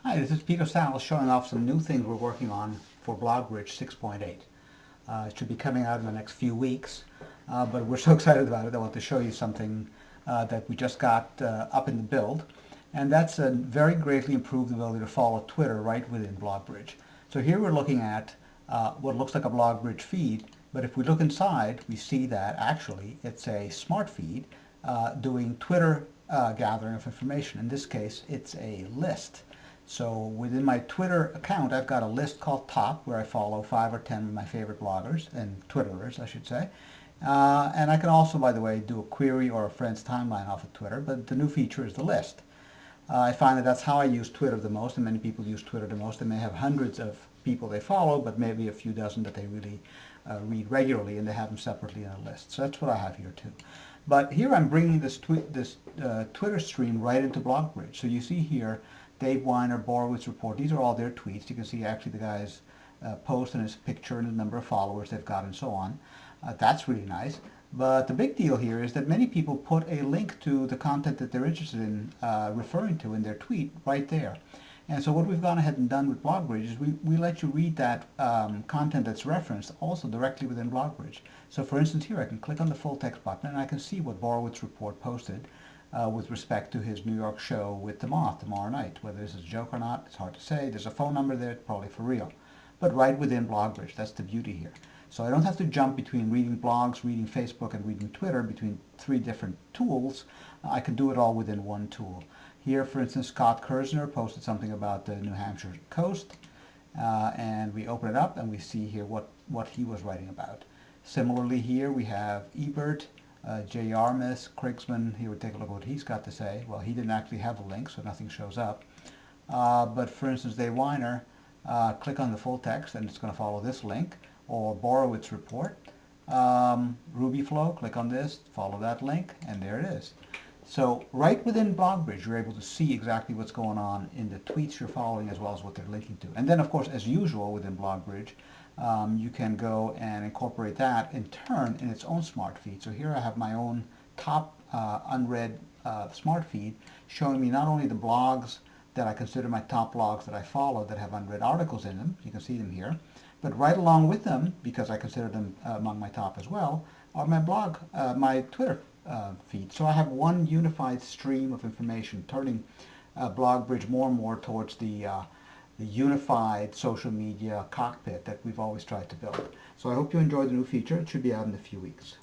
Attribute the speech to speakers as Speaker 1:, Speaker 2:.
Speaker 1: Hi, this is Peter Sal showing off some new things we're working on for BlogBridge 6.8. It should be coming out in the next few weeks, but we're so excited about it I want to show you something that we just got up in the build, and that's a very greatly improved ability to follow Twitter right within BlogBridge. So here we're looking at what looks like a BlogBridge feed, but if we look inside, we see that actually it's a smart feed doing Twitter gathering of information. In this case, it's a list. So within my Twitter account, I've got a list called Top, where I follow 5 or 10 of my favorite bloggers, and Twitterers, I should say. And I can also, by the way, do a query or a friend's timeline off of Twitter, but the new feature is the list. I find that that's how I use Twitter the most, and many people use Twitter the most. They may have hundreds of people they follow, but maybe a few dozen that they really read regularly, and they have them separately in a list. So that's what I have here too. But here I'm bringing this Twitter stream right into BlogBridge. So you see here, Dave Weiner, Borowitz Report. These are all their tweets. You can see actually the guy's post and his picture and the number of followers they've got and so on. That's really nice. But the big deal here is that many people put a link to the content that they're interested in referring to in their tweet right there. And so what we've gone ahead and done with BlogBridge is we let you read that content that's referenced also directly within BlogBridge. So for instance here I can click on the full text button and I can see what Borowitz Report posted with respect to his New York show with the Moth tomorrow night. Whether this is a joke or not, it's hard to say. There's a phone number there, probably for real. But right within BlogBridge, that's the beauty here. So I don't have to jump between reading blogs, reading Facebook, and reading Twitter between 3 different tools. I can do it all within one tool. Here, for instance, Scott Kersner posted something about the New Hampshire coast, and we open it up and we see here what he was writing about. Similarly here we have Ebert, J. Yarmouth, Krigsman. Here we take a look at what he's got to say. Well, he didn't actually have a link, so nothing shows up. But for instance, Dave Weiner, click on the full text and it's going to follow this link, or Borowitz Report. RubyFlow, click on this, follow that link, and there it is. So right within BlogBridge, you're able to see exactly what's going on in the tweets you're following as well as what they're linking to. And then, of course, as usual within BlogBridge, you can go and incorporate that in turn in its own smart feed. So here I have my own top unread smart feed showing me not only the blogs that I consider my top blogs that I follow that have unread articles in them, you can see them here, but right along with them, because I consider them among my top as well, are my Twitter feed. So I have one unified stream of information, turning BlogBridge more and more towards the unified social media cockpit that we've always tried to build. So I hope you enjoyed the new feature. It should be out in a few weeks.